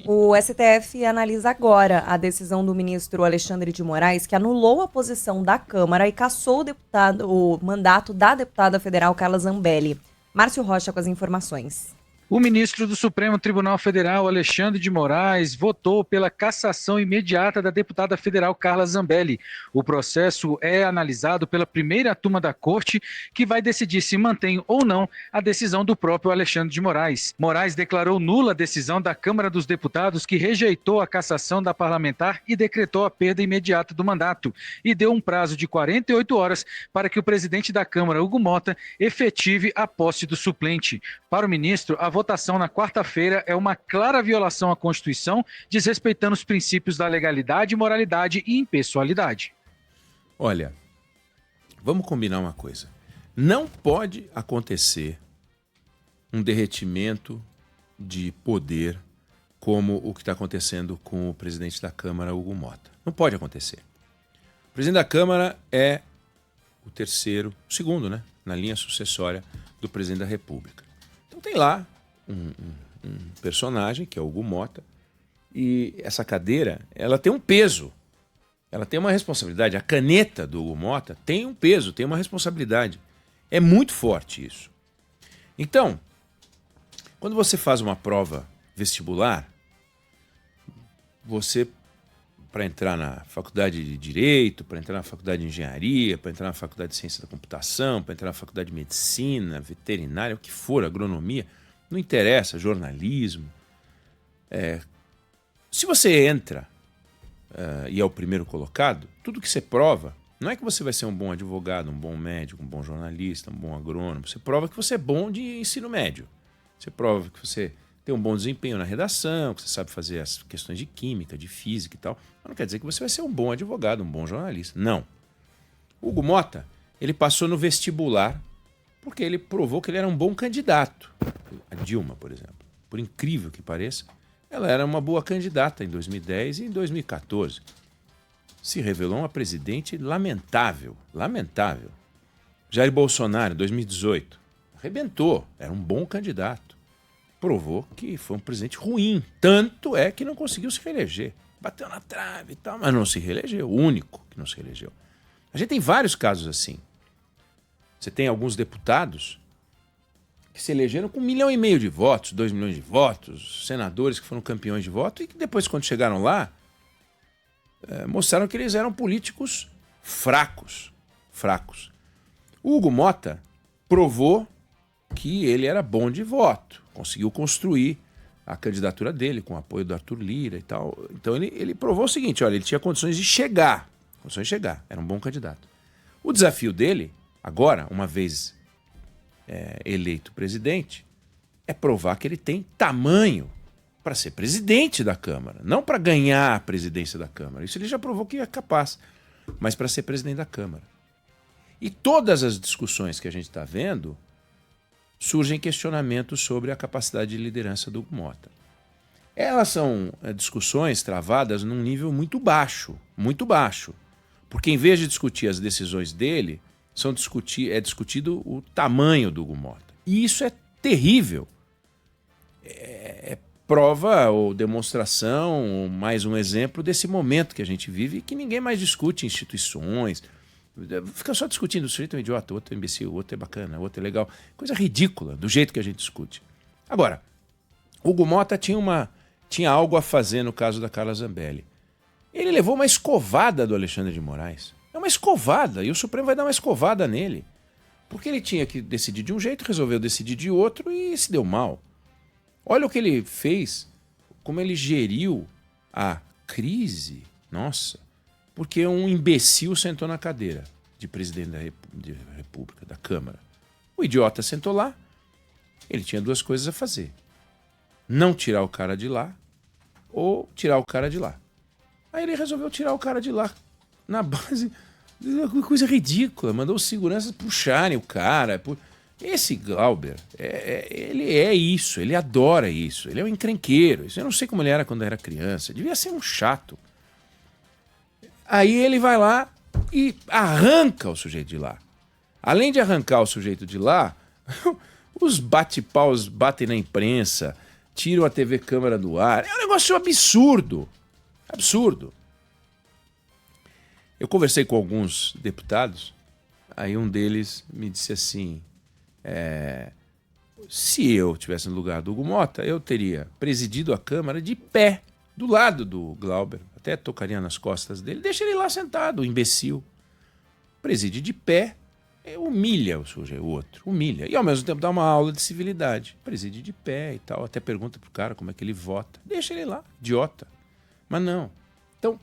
O STF analisa agora a decisão do ministro Alexandre de Moraes, que anulou a posição da Câmara e cassou o mandato da deputada federal Carla Zambelli. Márcio Rocha com as informações. O ministro do Supremo Tribunal Federal, Alexandre de Moraes, votou pela cassação imediata da deputada federal Carla Zambelli. O processo é analisado pela primeira turma da Corte, que vai decidir se mantém ou não a decisão do próprio Alexandre de Moraes. Moraes declarou nula a decisão da Câmara dos Deputados, que rejeitou a cassação da parlamentar e decretou a perda imediata do mandato. E deu um prazo de 48 horas para que o presidente da Câmara, Hugo Mota, efetive a posse do suplente. Para o ministro, a votação na quarta-feira é uma clara violação à Constituição, desrespeitando os princípios da legalidade, moralidade e impessoalidade. Olha, vamos combinar uma coisa. Não pode acontecer um derretimento de poder como o que está acontecendo com o presidente da Câmara, Hugo Mota. Não pode acontecer. O presidente da Câmara é o segundo, né, na linha sucessória do presidente da República. Então tem lá um personagem, que é o Hugo Mota, e essa cadeira, ela tem um peso, ela tem uma responsabilidade. A caneta do Hugo Mota tem um peso, tem uma responsabilidade. É muito forte isso. Então, quando você faz uma prova vestibular, você, para entrar na faculdade de Direito, para entrar na faculdade de Engenharia, para entrar na faculdade de Ciência da Computação, para entrar na faculdade de Medicina, Veterinária, o que for, Agronomia, não interessa, jornalismo. Se você entra e é o primeiro colocado, tudo que você prova, não é que você vai ser um bom advogado, um bom médico, um bom jornalista, um bom agrônomo. Você prova que você é bom de ensino médio. Você prova que você tem um bom desempenho na redação, que você sabe fazer as questões de química, de física e tal. Mas não quer dizer que você vai ser um bom advogado, um bom jornalista. Não. O Hugo Mota, ele passou no vestibular porque ele provou que ele era um bom candidato. A Dilma, por exemplo, por incrível que pareça, ela era uma boa candidata em 2010 e em 2014. Se revelou uma presidente lamentável, lamentável. Jair Bolsonaro, em 2018, arrebentou, era um bom candidato. Provou que foi um presidente ruim, tanto é que não conseguiu se reeleger. Bateu na trave e tal, mas não se reelegeu, o único que não se reelegeu. A gente tem vários casos assim. Você tem alguns deputados que se elegeram com 1,5 milhão de votos, 2 milhões de votos, senadores que foram campeões de voto e que depois, quando chegaram lá, mostraram que eles eram políticos fracos. O Hugo Mota provou que ele era bom de voto, conseguiu construir a candidatura dele com o apoio do Arthur Lira e tal. Então ele provou o seguinte, olha, ele tinha condições de chegar, era um bom candidato. O desafio dele, agora, uma vez eleito presidente, é provar que ele tem tamanho para ser presidente da Câmara, não para ganhar a presidência da Câmara. Isso ele já provou que é capaz, mas para ser presidente da Câmara. E todas as discussões que a gente está vendo, surgem questionamentos sobre a capacidade de liderança do Hugo Mota. Elas são discussões travadas num nível muito baixo, porque em vez de discutir as decisões dele, é discutido o tamanho do Hugo Mota. E isso é terrível. É prova ou demonstração, ou mais um exemplo desse momento que a gente vive e que ninguém mais discute instituições. Fica só discutindo, o sujeito é um idiota, o outro é um imbecil, o outro é bacana, o outro é legal. Coisa ridícula, do jeito que a gente discute. Agora, Hugo Mota tinha algo a fazer no caso da Carla Zambelli. Ele levou uma escovada do Alexandre de Moraes. É uma escovada, e o Supremo vai dar uma escovada nele. Porque ele tinha que decidir de um jeito, resolveu decidir de outro e se deu mal. Olha o que ele fez, como ele geriu a crise, nossa, porque um imbecil sentou na cadeira de presidente da República, da Câmara. O idiota sentou lá, ele tinha duas coisas a fazer. Não tirar o cara de lá ou tirar o cara de lá. Aí ele resolveu tirar o cara de lá, na base de uma coisa ridícula. Mandou os seguranças puxarem o cara. Esse Glauber, ele é isso, ele adora isso. Ele é um encrenqueiro. Eu não sei como ele era quando era criança. Devia ser um chato. Aí ele vai lá e arranca o sujeito de lá. Além de arrancar o sujeito de lá, os bate-paus batem na imprensa, tiram a TV Câmara do ar. É um negócio absurdo. Absurdo. Eu conversei com alguns deputados, aí um deles me disse assim, se eu estivesse no lugar do Hugo Mota, eu teria presidido a Câmara de pé, do lado do Glauber, até tocaria nas costas dele, deixa ele lá sentado, o imbecil. Preside de pé, humilha o outro, humilha. E ao mesmo tempo dá uma aula de civilidade. Preside de pé e tal, até pergunta pro cara como é que ele vota. Deixa ele lá, idiota. Mas não. Então,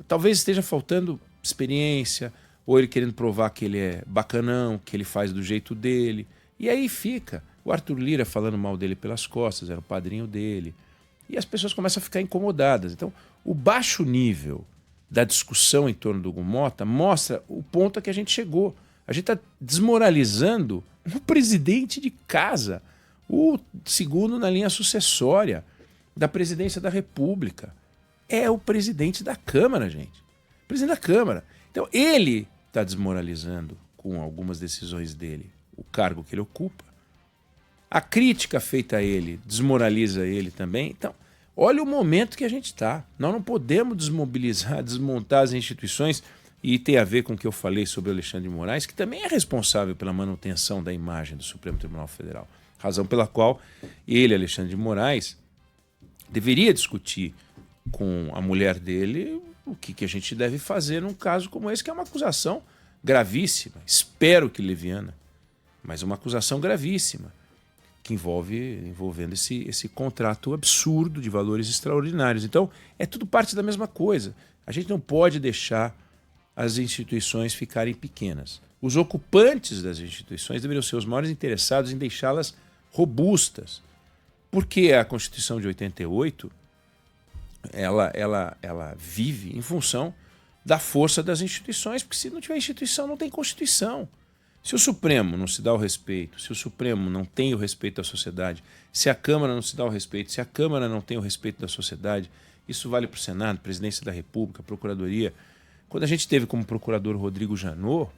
talvez esteja faltando experiência, ou ele querendo provar que ele é bacanão, que ele faz do jeito dele. E aí fica o Arthur Lira falando mal dele pelas costas, era o padrinho dele. E as pessoas começam a ficar incomodadas. Então, o baixo nível da discussão em torno do Hugo Mota mostra o ponto a que a gente chegou. A gente está desmoralizando o presidente de casa, o segundo na linha sucessória da presidência da República. É o presidente da Câmara, gente. Presidente da Câmara. Então, ele está desmoralizando, com algumas decisões dele, o cargo que ele ocupa. A crítica feita a ele desmoraliza ele também. Então, olha o momento que a gente está. Nós não podemos desmobilizar, desmontar as instituições, e tem a ver com o que eu falei sobre o Alexandre de Moraes, que também é responsável pela manutenção da imagem do Supremo Tribunal Federal. Razão pela qual ele, Alexandre de Moraes, deveria discutir com a mulher dele o que a gente deve fazer num caso como esse, que é uma acusação gravíssima, espero que leviana, mas uma acusação gravíssima, que envolvendo esse contrato absurdo de valores extraordinários. Então, é tudo parte da mesma coisa. A gente não pode deixar as instituições ficarem pequenas. Os ocupantes das instituições deveriam ser os maiores interessados em deixá-las robustas. Porque a Constituição de 88, ela vive em função da força das instituições, porque se não tiver instituição, não tem Constituição. Se o Supremo não se dá o respeito, se o Supremo não tem o respeito da sociedade, se a Câmara não se dá o respeito, se a Câmara não tem o respeito da sociedade, isso vale para o Senado, Presidência da República, Procuradoria. Quando a gente teve como procurador o Rodrigo Janot,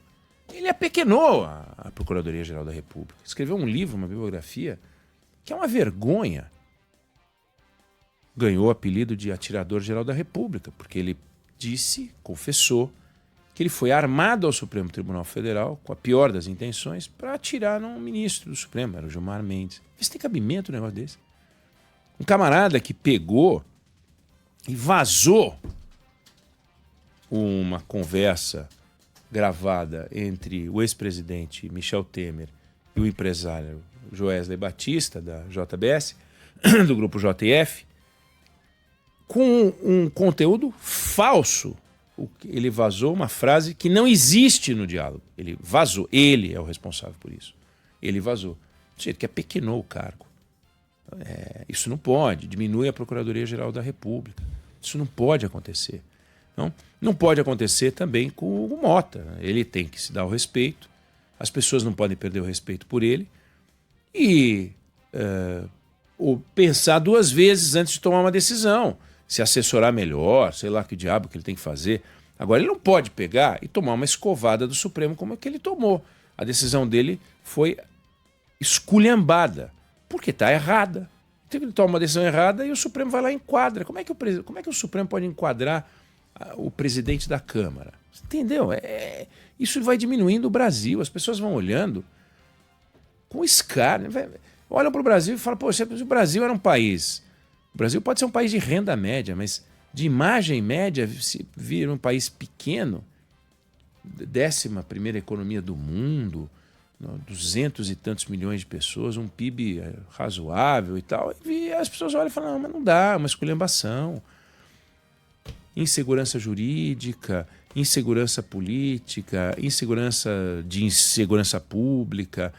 ele apequenou a Procuradoria-Geral da República. Escreveu um livro, uma biografia, que é uma vergonha. Ganhou o apelido de Atirador-Geral da República, porque ele disse, confessou, que ele foi armado ao Supremo Tribunal Federal, com a pior das intenções, para atirar num ministro do Supremo, era o Gilmar Mendes. Isso tem cabimento um negócio desse? Um camarada que pegou e vazou uma conversa gravada entre o ex-presidente Michel Temer e o empresário Joesley Batista, da JBS, do grupo JF, com um conteúdo falso. Ele vazou uma frase que não existe no diálogo. Ele vazou. Ele é o responsável por isso. Ele vazou. Do jeito que apequenou o cargo. Isso não pode. Diminui a Procuradoria-Geral da República. Isso não pode acontecer. Não pode acontecer também com o Hugo Mota. Ele tem que se dar o respeito. As pessoas não podem perder o respeito por ele. E ou pensar duas vezes antes de tomar uma decisão. Se assessorar melhor, sei lá que diabo que ele tem que fazer. Agora, ele não pode pegar e tomar uma escovada do Supremo como é que ele tomou. A decisão dele foi esculhambada, porque está errada. Ele toma uma decisão errada e o Supremo vai lá e enquadra. Como é que o Supremo pode enquadrar o presidente da Câmara? Entendeu? Isso vai diminuindo o Brasil. As pessoas vão olhando com escárnio. Olham para o Brasil e falam, poxa, se o Brasil era um país... O Brasil pode ser um país de renda média, mas de imagem média, se vir um país pequeno, 11ª economia do mundo, 200 e tantos milhões de pessoas, um PIB razoável e tal, e as pessoas olham e falam, não, mas não dá, uma esculhambação. Insegurança jurídica, insegurança política, insegurança pública.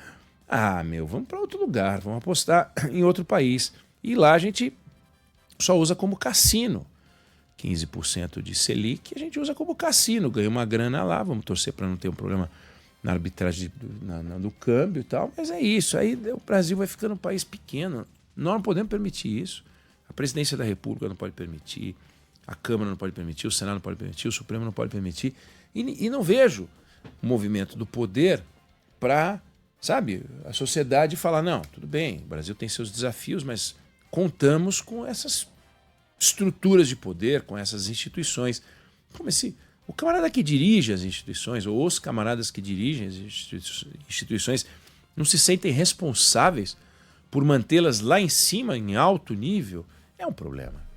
Vamos para outro lugar, vamos apostar em outro país. E lá a gente só usa como cassino. 15% de Selic a gente usa como cassino, ganha uma grana lá, vamos torcer para não ter um problema na arbitragem do câmbio e tal, mas é isso, aí o Brasil vai ficando um país pequeno, nós não podemos permitir isso, a Presidência da República não pode permitir, a Câmara não pode permitir, o Senado não pode permitir, o Supremo não pode permitir, e não vejo o movimento do poder para, a sociedade falar, não, tudo bem, o Brasil tem seus desafios, mas contamos com essas estruturas de poder, com essas instituições. O camarada que dirige as instituições, ou os camaradas que dirigem as instituições, não se sentem responsáveis por mantê-las lá em cima, em alto nível, é um problema.